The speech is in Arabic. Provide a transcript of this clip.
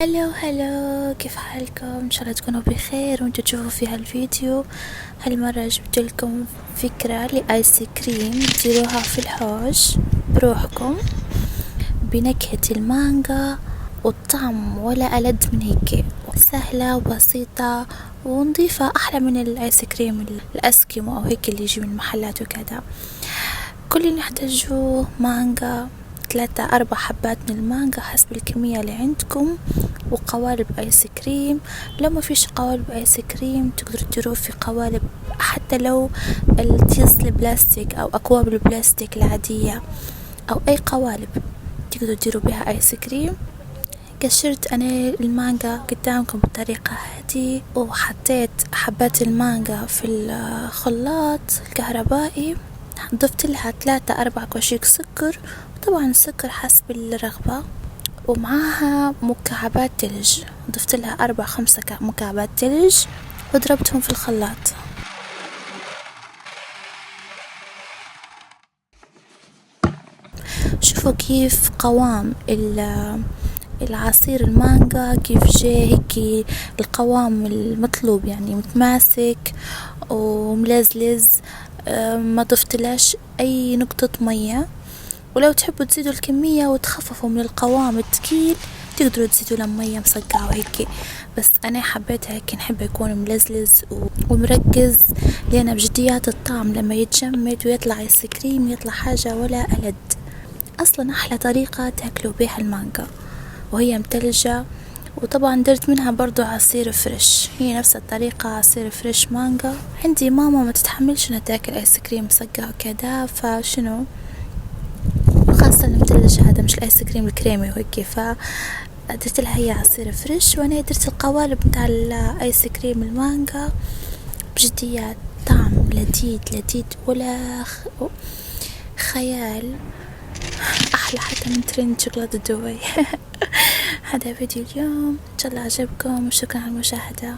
هلو كيف حالكم؟ ان شاء الله تكونوا بخير وانتوا تشوفوا في هالفيديو. هالمرة جبت لكم فكرة لآيس كريم تديروها في الحوش بروحكم بنكهة المانجا والطعم ولا ألد من هيك، سهلة وبسيطة ونضيفة أحلى من الآيس كريم الأسكيمو أو هيك اللي يجي من المحلات وكذا. كل اللي نحتاجه مانجا 3-4 حبات من المانجا حسب الكمية اللي عندكم، وقوالب آيس كريم. لو ما فيش قوالب آيس كريم تقدروا تديروه في قوالب، حتى لو الكيس البلاستيك أو أكواب البلاستيك العادية أو أي قوالب تقدروا تديروا بها آيس كريم. قشرت أنا المانجا قدامكم بالطريقة هذه، وحطيت حبات المانجا في الخلاط الكهربائي، ضفت لها 3-4 كوشيك سكر، وطبعا السكر حسب الرغبة، ومعاها مكعبات تلج، ضفت لها 4-5 مكعبات تلج وضربتهم في الخلاط. شوفوا كيف قوام العصير المانجا كيف جاي هيك القوام المطلوب، يعني متماسك وملزلز، ما ضفتلاش اي نقطة مية. ولو تحبوا تزيدوا الكمية وتخففوا من القوام الثقيل تقدروا تزيدوا له مية مصقعة وهيك، بس انا حبيتها هيك، نحب يكون ملزلز ومركز، لأن بجديات الطعم لما يتجمد ويطلع ايس كريم يطلع حاجة ولا ألد. اصلا احلى طريقة تاكلوا بيها المانجا وهي متلجة. وطبعا درت منها برضو عصير فريش، هي نفس الطريقة، عصير فريش مانجا. عندي ماما ما تتحملش انها تاكل ايس كريم مسقع وكذا، فشنو خاصة المثلج هذا مش الايس كريم الكريمي وهيك، فدرت لها هي عصير فريش، وانا درت القوالب متاع الايس كريم المانجا. بجديات طعم لذيذ ولا خيال، احلى حتى من ترند شوكولاتة دبي. هذا فيديو اليوم، ان شاء الله عجبكم وشكرا على المشاهدة.